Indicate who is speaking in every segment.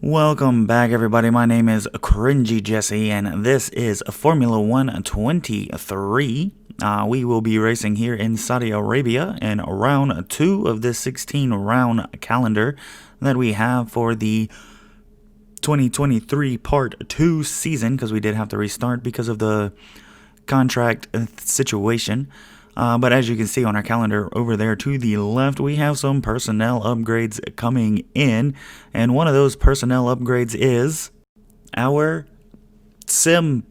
Speaker 1: Welcome back, everybody. My name is CringeyJesse, and this is Formula 123. We will be racing here in Saudi Arabia in round 2 of this 16-round calendar that we have for the 2023 Part 2 season, because we did have to restart because of the contract situation. But as you can see on our calendar over there to the left, we have some personnel upgrades coming in. And one of those personnel upgrades is our sim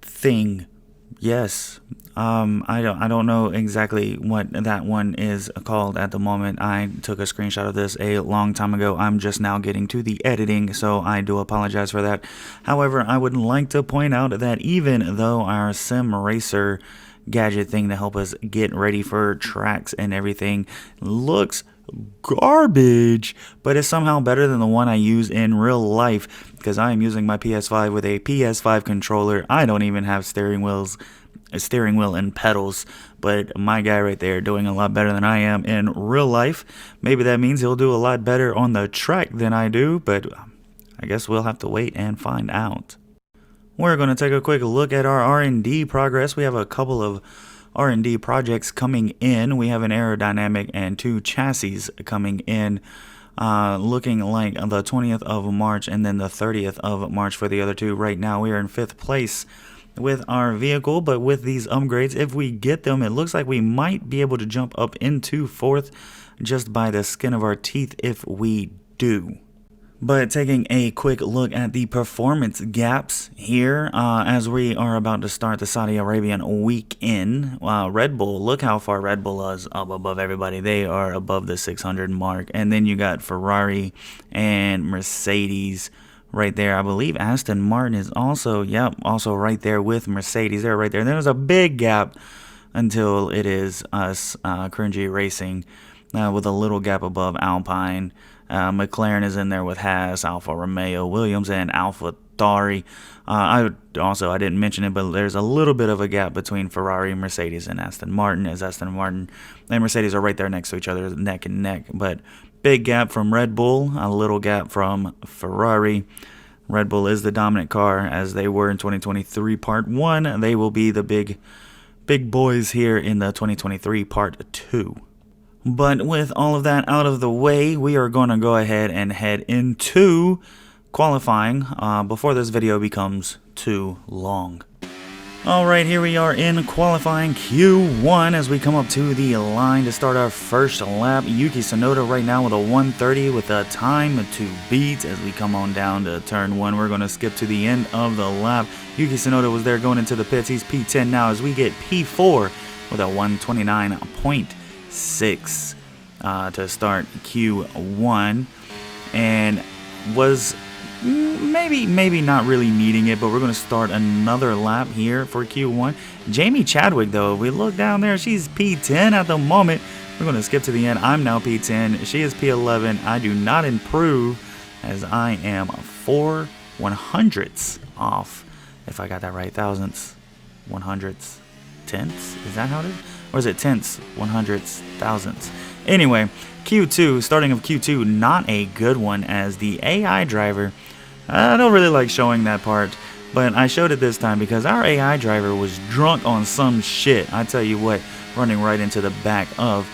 Speaker 1: thing. Yes. I don't know exactly what that one is called at the moment. I took a screenshot of this a long time ago. I'm just now getting to the editing, so I do apologize for that. However, I would like to point out that even though our sim racer gadget thing to help us get ready for tracks and everything looks garbage, but it's somehow better than the one I use in real life, because I am using my PS5 with a PS5 controller. I don't even have steering wheel and pedals, but my guy right there doing a lot better than I am in real life. Maybe that means he'll do a lot better on the track than I do, but I guess we'll have to wait and find out. We're going to take a quick look at our R&D progress. We have a couple of R&D projects coming in. We have an aerodynamic and 2 chassis coming in, looking like the 20th of March and then the 30th of March for the other 2. Right now we are in 5th place with our vehicle, but with these upgrades, if we get them, it looks like we might be able to jump up into 4th just by the skin of our teeth if we do. But taking a quick look at the performance gaps here, as we are about to start the Saudi Arabian weekend. Red Bull, look how far Red Bull is up above everybody. They are above the 600 mark. And then you got Ferrari and Mercedes right there. I believe Aston Martin is also right there with Mercedes. They're right there. And then there's a big gap until it is us, Cringey Racing, with a little gap above Alpine. McLaren is in there with Haas, Alfa Romeo, Williams, and Alfa Tauri. I didn't mention it, but there's a little bit of a gap between Ferrari, Mercedes, and Aston Martin, as Aston Martin and Mercedes are right there next to each other, neck and neck. But big gap from Red Bull, a little gap from Ferrari. Red Bull is the dominant car, as they were in 2023 Part 1. They will be the big boys here in the 2023 Part 2. But with all of that out of the way, we are going to go ahead and head into qualifying before this video becomes too long. Alright, here we are in qualifying Q1 as we come up to the line to start our first lap. Yuki Tsunoda right now with a 1:30 with a time to beat. As we come on down to turn 1, we're going to skip to the end of the lap. Yuki Tsunoda was there going into the pits. He's P10 now as we get P4 with a 1:29.6 to start Q1, and was maybe not really needing it, but we're going to start another lap here for Q1. Jamie Chadwick, though, if we look down there, she's P10 at the moment. We're going to skip to the end. I'm now P10. She is P11. I do not improve, as I am 4 100ths off, if I got that right. Thousandths, 100ths, tenths, is that how it is? Or is it tenths, 100ths, thousandths? Anyway, Q2, starting of Q2, not a good one, as the AI driver, I don't really like showing that part, but I showed it this time because our AI driver was drunk on some shit. I tell you what, running right into the back of,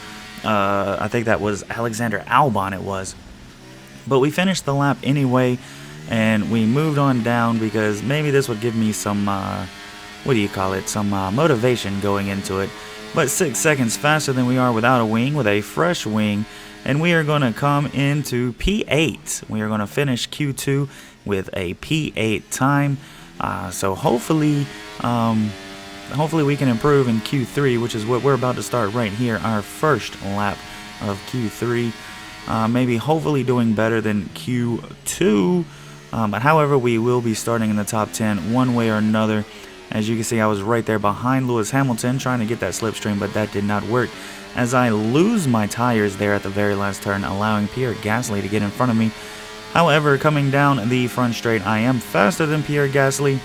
Speaker 1: I think that was Alexander Albon it was. But we finished the lap anyway, and we moved on down because maybe this would give me some, some motivation going into it. But 6 seconds faster than we are without a wing, with a fresh wing, and we are going to come into P8. We are going to finish Q2 with a P8 time. So hopefully we can improve in Q3, which is what we're about to start right here, our first lap of Q3. Maybe hopefully doing better than Q2. But however, we will be starting in the top 10 one way or another. As you can see, I was right there behind Lewis Hamilton trying to get that slipstream, but that did not work, as I lose my tires there at the very last turn, allowing Pierre Gasly to get in front of me. However, coming down the front straight, I am faster than Pierre Gasly,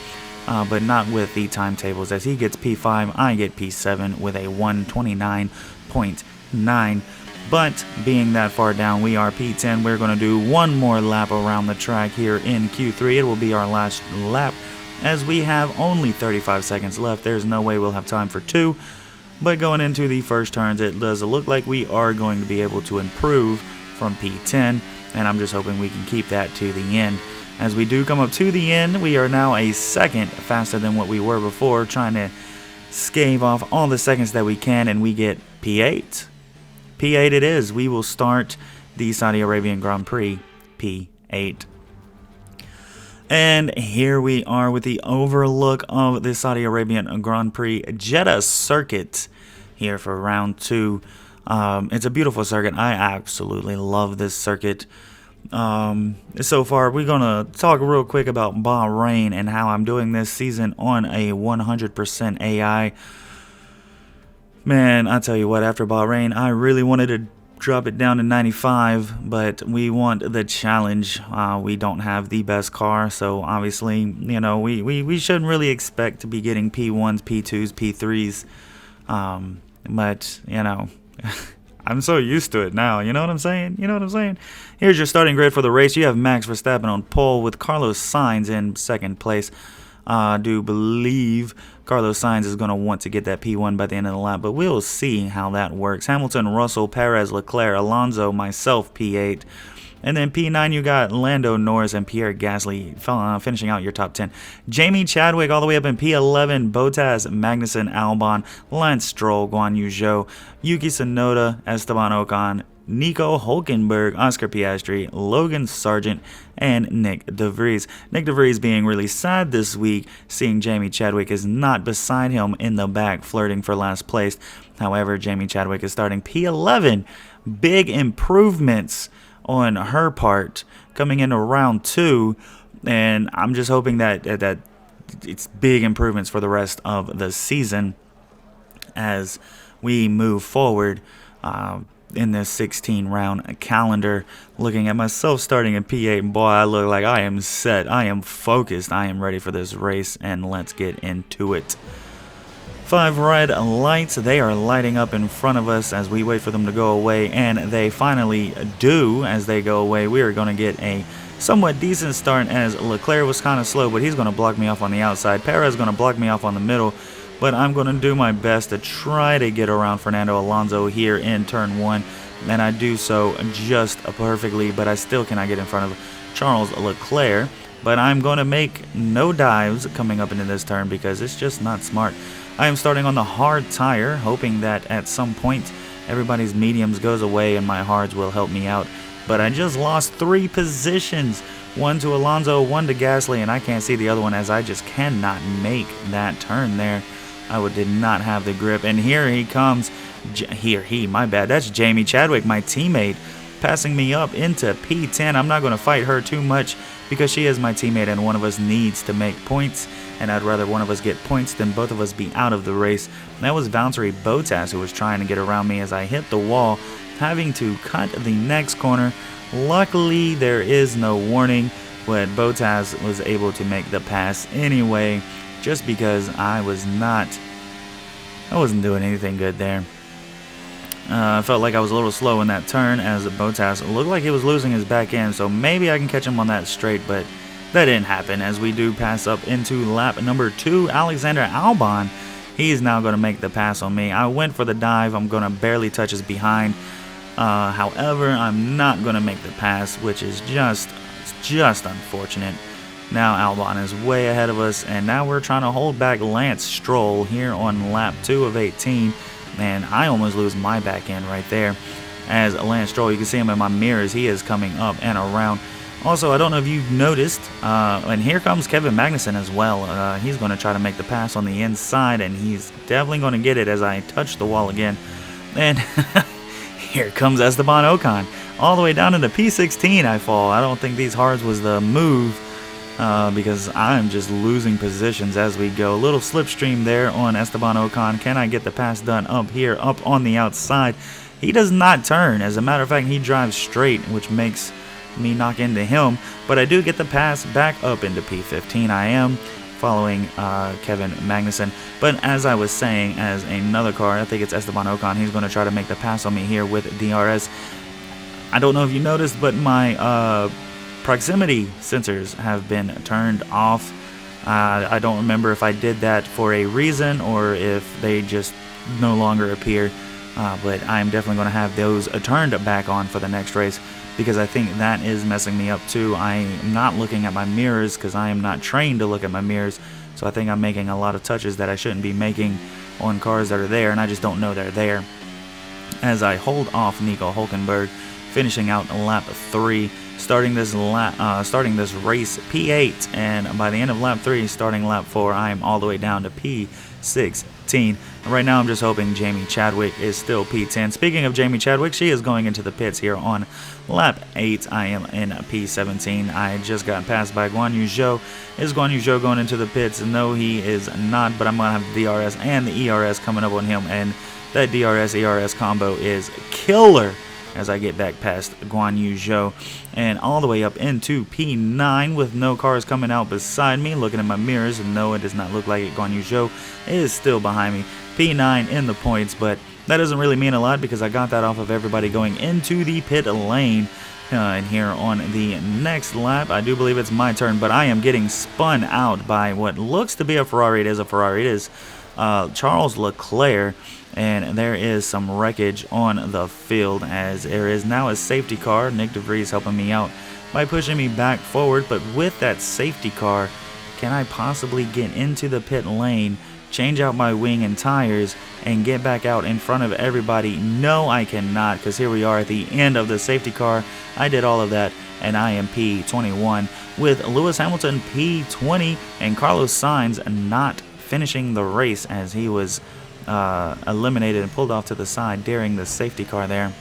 Speaker 1: but not with the timetables. As he gets P5, I get P7 with a 1:29.9. But being that far down, we are P10. We're going to do one more lap around the track here in Q3. It will be our last lap, as we have only 35 seconds left. There's no way we'll have time for two. But going into the first turns, it does look like we are going to be able to improve from P10, and I'm just hoping we can keep that to the end. As we do come up to the end, we are now a second faster than what we were before, trying to stave off all the seconds that we can, and we get P8. P8 it is. We will start the Saudi Arabian Grand Prix P8. And here we are with the overlook of the Saudi Arabian Grand Prix Jeddah circuit here for round 2. It's a beautiful circuit. I absolutely love this circuit. So far, we're going to talk real quick about Bahrain and how I'm doing this season on a 100% AI. Man, I tell you what, after Bahrain, I really wanted to drop it down to 95, but we want the challenge. We don't have the best car, so obviously, you know, we shouldn't really expect to be getting P1s, P2s, P3s. But, you know, I'm so used to it now, you know what I'm saying? You know what I'm saying? Here's your starting grid for the race. You have Max Verstappen on pole with Carlos Sainz in second place. I do believe Carlos Sainz is going to want to get that P1 by the end of the lap, but we'll see how that works. Hamilton, Russell, Perez, Leclerc, Alonso, myself, P8. And then P9, you got Lando Norris and Pierre Gasly finishing out your top 10. Jamie Chadwick all the way up in P11. Bottas, Magnussen, Albon, Lance Stroll, Guan Yu Zhou, Yuki Tsunoda, Esteban Ocon, Nico Hulkenberg, Oscar Piastri, Logan Sargent, and Nick De Vries. Nick De Vries being really sad this week, seeing Jamie Chadwick is not beside him in the back flirting for last place. However, Jamie Chadwick is starting P11. Big improvements on her part coming into round 2, and I'm just hoping that it's big improvements for the rest of the season as we move forward in this 16 round calendar. Looking at myself starting in P8, boy, I look like I am set, I am focused, I am ready for this race, and let's get into it. 5 red lights, they are lighting up in front of us as we wait for them to go away, and they finally do. As they go away, we are going to get a somewhat decent start, as Leclerc was kind of slow, but he's going to block me off on the outside. Perez is going to block me off on the middle, but I'm going to do my best to try to get around Fernando Alonso here in turn 1, and I do so just perfectly, but I still cannot get in front of Charles Leclerc. But I'm going to make no dives coming up into this turn because it's just not smart. I am starting on the hard tire, hoping that at some point everybody's mediums goes away and my hards will help me out. But I just lost 3 positions, 1 to Alonso, 1 to Gasly, and I can't see the other one as I just cannot make that turn there. I did not have the grip, and here he comes. My bad, that's Jamie Chadwick, my teammate, passing me up into P10. I'm not going to fight her too much because she is my teammate and one of us needs to make points, and I'd rather one of us get points than both of us be out of the race. And that was Valtteri Bottas who was trying to get around me as I hit the wall, having to cut the next corner. Luckily, there is no warning, but Bottas was able to make the pass anyway, just because I wasn't doing anything good there. I felt like I was a little slow in that turn as Bottas looked like he was losing his back end, so maybe I can catch him on that straight, but that didn't happen as we do pass up into lap number 2. Alexander Albon, he is now going to make the pass on me. I went for the dive. I'm going to barely touch his behind. However, I'm not going to make the pass, which is just unfortunate. Now Albon is way ahead of us, and now we're trying to hold back Lance Stroll here on lap 2 of 18. And I almost lose my back end right there. As Lance Stroll, you can see him in my mirrors. He is coming up and around. Also, I don't know if you've noticed, and here comes Kevin Magnussen as well. He's going to try to make the pass on the inside, and he's definitely going to get it as I touch the wall again. And here comes Esteban Ocon. All the way down into P16 I fall. I don't think these hards was the move. Because I'm just losing positions as we go. A little slipstream there on Esteban Ocon. Can I get the pass done up here, up on the outside? He does not turn. As a matter of fact, he drives straight, which makes me knock into him. But I do get the pass back up into P15. I am following Kevin Magnussen. But as I was saying, as another car, I think it's Esteban Ocon, he's going to try to make the pass on me here with DRS. I don't know if you noticed, but my proximity sensors have been turned off. I don't remember if I did that for a reason or if they just no longer appear. But I'm definitely going to have those turned back on for the next race, because I think that is messing me up too. I am not looking at my mirrors because I am not trained to look at my mirrors. So I think I'm making a lot of touches that I shouldn't be making on cars that are there, and I just don't know they're there. As I hold off Nico Hülkenberg, finishing out lap 3, starting this race P8, and by the end of lap 3, starting lap 4, I am all the way down to P16. Right now I'm just hoping Jamie Chadwick is still P10. Speaking of Jamie Chadwick, she is going into the pits here on lap 8. I am in P17. I just got passed by Guan Yu Zhou. Is Guan Yu Zhou going into the pits? No, he is not, but I'm going to have the DRS and the ERS coming up on him, and that DRS-ERS combo is killer as I get back past Guan Yu Zhou and all the way up into P9 with no cars coming out beside me. Looking at my mirrors, and no, it does not look like it. Guan Yu Zhou is still behind me. P9 in the points, but that doesn't really mean a lot because I got that off of everybody going into the pit lane. And here on the next lap, I do believe it's my turn, but I am getting spun out by what looks to be a Ferrari. It is a Ferrari. It is Charles Leclerc. And there is some wreckage on the field as there is now a safety car. Nick DeVries helping me out by pushing me back forward. But with that safety car, can I possibly get into the pit lane, change out my wing and tires, and get back out in front of everybody? No, I cannot, because here we are at the end of the safety car. I did all of that, and I am P21 with Lewis Hamilton P20 and Carlos Sainz not finishing the race as he was eliminated and pulled off to the side during the safety car there.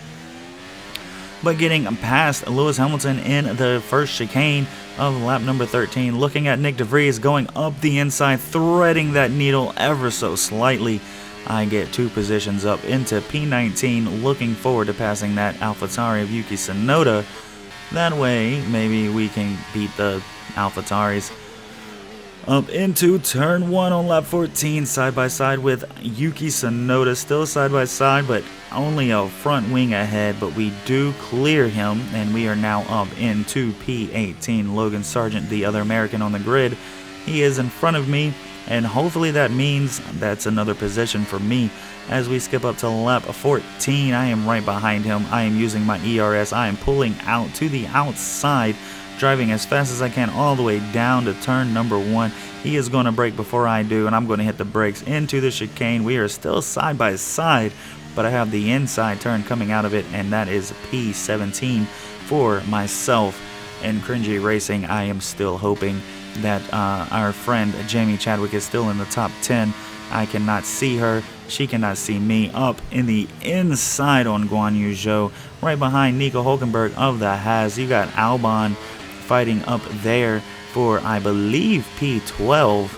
Speaker 1: But getting past Lewis Hamilton in the first chicane of lap number 13, looking at Nick DeVries going up the inside, threading that needle ever so slightly. I get 2 positions up into P19, looking forward to passing that AlphaTauri of Yuki Tsunoda. That way, maybe we can beat the AlphaTauris. Up into turn 1 on lap 14, side by side with Yuki Tsunoda, still side by side, but only a front wing ahead, but we do clear him, and we are now up into P18. Logan Sargent, the other American on the grid, he is in front of me, and hopefully that means that's another position for me. As we skip up to lap 14, I am right behind him. I am using my ERS. I am pulling out to the outside, driving as fast as I can all the way down to turn number 1. He is going to brake before I do, and I'm going to hit the brakes into the chicane. We are still side by side, but I have the inside turn coming out of it, and that is P17 for myself. In Cringy Racing, I am still hoping that our friend Jamie Chadwick is still in the top 10. I cannot see her. She cannot see me. Up in the inside on Guan Yu Zhou, right behind Nico Hülkenberg of the Haas. You got Albon fighting up there for, I believe, P12.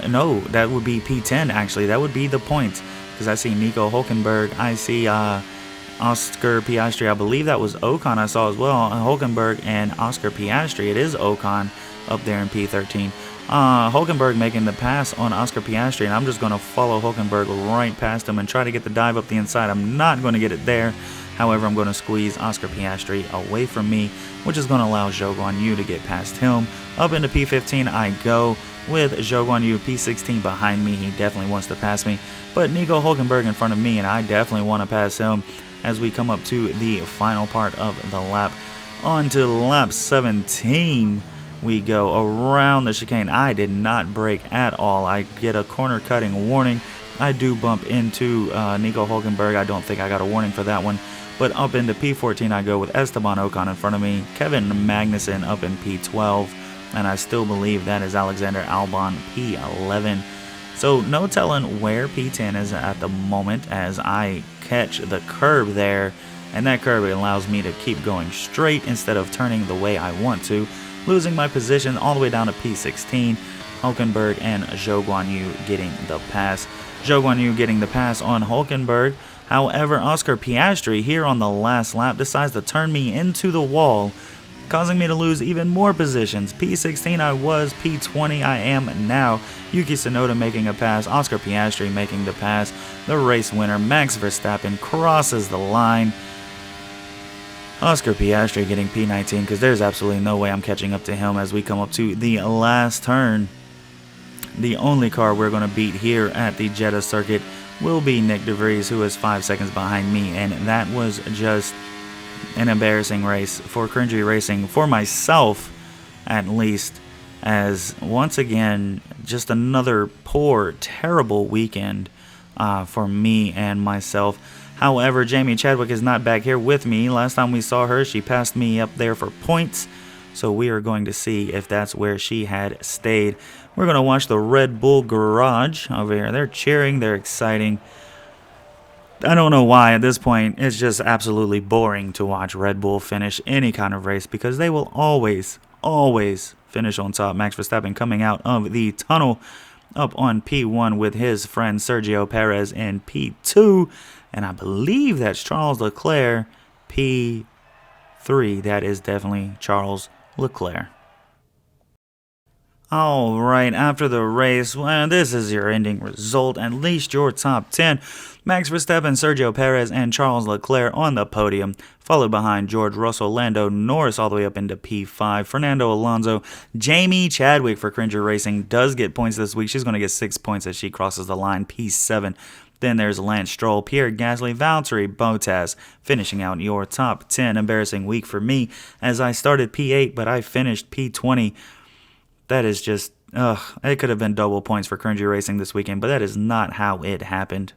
Speaker 1: No, that would be P10 actually. That would be the points, because I see Nico Hülkenberg. I see Oscar Piastri. I believe that was Ocon I saw as well. Hülkenberg and Oscar Piastri. It is Ocon up there in P13. Hülkenberg making the pass on Oscar Piastri, and I'm just going to follow Hülkenberg right past him and try to get the dive up the inside. I'm not going to get it there. However, I'm going to squeeze Oscar Piastri away from me, which is going to allow Zhou Guanyu to get past him. Up into P15 I go with Zhou Guanyu, P16 behind me. He definitely wants to pass me, but Nico Hülkenberg in front of me, and I definitely want to pass him as we come up to the final part of the lap. On to lap 17. We go around the chicane. I did not brake at all. I get a corner cutting warning. I do bump into Nico Hülkenberg. I don't think I got a warning for that one. But up into P14 I go with Esteban Ocon in front of me. Kevin Magnussen up in P12. And I still believe that is Alexander Albon P11. So no telling where P10 is at the moment as I catch the curb there. And that curb allows me to keep going straight instead of turning the way I want to, losing my position all the way down to P16. Hülkenberg and Zhou Guanyu getting the pass. Zhou Guanyu getting the pass on Hülkenberg. However, Oscar Piastri here on the last lap decides to turn me into the wall, causing me to lose even more positions. P16 I was, P20 I am now. Yuki Tsunoda making a pass, Oscar Piastri making the pass. The race winner, Max Verstappen, crosses the line. Oscar Piastri getting P19 because there's absolutely no way I'm catching up to him as we come up to the last turn. The only car we're going to beat here at the Jeddah circuit will be Nick DeVries, who is 5 seconds behind me, and that was just an embarrassing race for Cringy Racing, for myself at least, as once again, just another poor, terrible weekend for me and myself. However, Jamie Chadwick is not back here with me. Last time we saw her, she passed me up there for points. So we are going to see if that's where she had stayed. We're going to watch the Red Bull Garage over here. They're cheering. They're exciting. I don't know why at this point. It's just absolutely boring to watch Red Bull finish any kind of race because they will always, always finish on top. Max Verstappen coming out of the tunnel up on P1 with his friend Sergio Perez in P2. And I believe that's Charles Leclerc, P3. That is definitely Charles Leclerc. Alright, after the race, well, this is your ending result, at least your top 10. Max Verstappen, Sergio Perez, and Charles Leclerc on the podium, followed behind George Russell, Lando Norris all the way up into P5. Fernando Alonso, Jamie Chadwick for Cringer Racing does get points this week. She's going to get 6 points as she crosses the line, P7. Then there's Lance Stroll, Pierre Gasly, Valtteri Bottas, finishing out your top 10. Embarrassing week for me as I started P8, but I finished P20. That is just, it could have been double points for Cringy Racing this weekend, but that is not how it happened.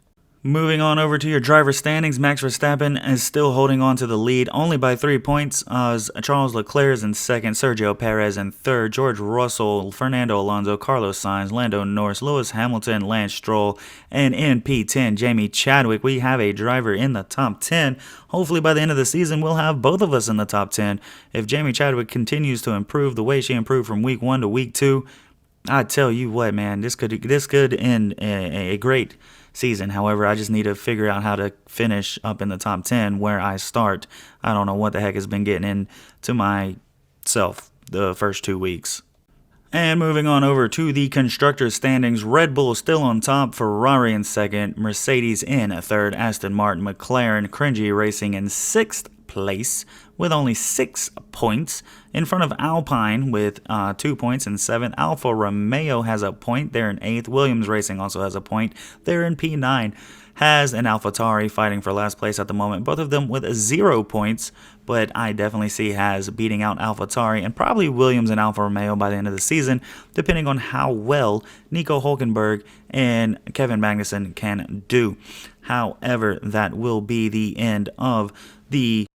Speaker 1: Moving on over to your driver standings, Max Verstappen is still holding on to the lead only by 3 points. Charles Leclerc is in second, Sergio Perez in third, George Russell, Fernando Alonso, Carlos Sainz, Lando Norris, Lewis Hamilton, Lance Stroll, and in P10, Jamie Chadwick. We have a driver in the top 10. Hopefully by the end of the season, we'll have both of us in the top 10. If Jamie Chadwick continues to improve the way she improved from week 1 to week 2, I tell you what, man, this could end a great season. However, I just need to figure out how to finish up in the top 10 where I start. I don't know what the heck has been getting into myself the first 2 weeks. And moving on over to the constructor standings, Red Bull still on top, Ferrari in second, Mercedes in third, Aston Martin, McLaren, Cringy Racing in sixth place with only 6 points, in front of Alpine with 2 points in 7th. Alfa Romeo has a point. They're in 8th. Williams Racing also has a point. They're in P9. Has an AlphaTauri fighting for last place at the moment. Both of them with 0 points, but I definitely see Has beating out AlphaTauri and probably Williams and Alfa Romeo by the end of the season, depending on how well Nico Hülkenberg and Kevin Magnussen can do. However, that will be the end of the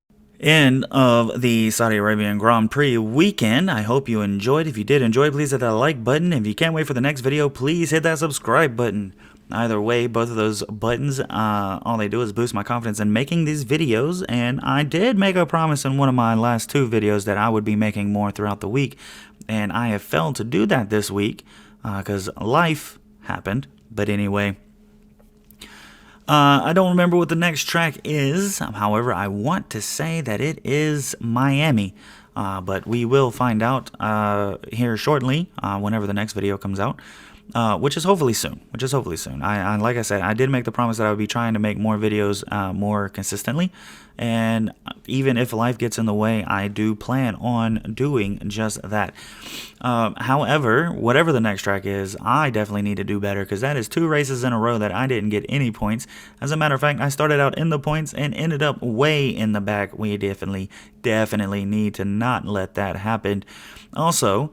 Speaker 1: Saudi Arabian Grand Prix weekend. I hope you enjoyed. If you did enjoy, please hit that like button. If you can't wait for the next video, please hit that subscribe button. Either way, both of those buttons, all they do is boost my confidence in making these videos, and I did make a promise in one of my last 2 videos that I would be making more throughout the week, and I have failed to do that this week because life happened. But anyway, I don't remember what the next track is. However, I want to say that it is Miami. But we will find out here shortly whenever the next video comes out. Which is hopefully soon. I like I said, I did make the promise that I would be trying to make more videos more consistently, and even if life gets in the way, I do plan on doing just that. However, whatever the next track is, I definitely need to do better because that is 2 races in a row that I didn't get any points. As a matter of fact, I started out in the points and ended up way in the back. We definitely need to not let that happen. Also,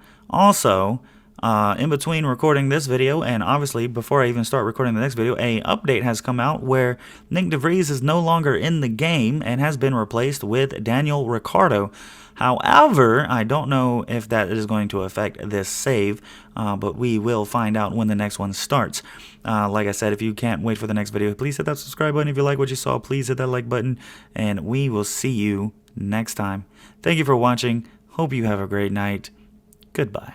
Speaker 1: in between recording this video and obviously before I even start recording the next video, a update has come out where Nick DeVries is no longer in the game and has been replaced with Daniel Ricciardo. However, I don't know if that is going to affect this save, but we will find out when the next one starts. Like I said, if you can't wait for the next video, please hit that subscribe button. If you like what you saw, please hit that like button, and we will see you next time. Thank you for watching. Hope you have a great night. Goodbye.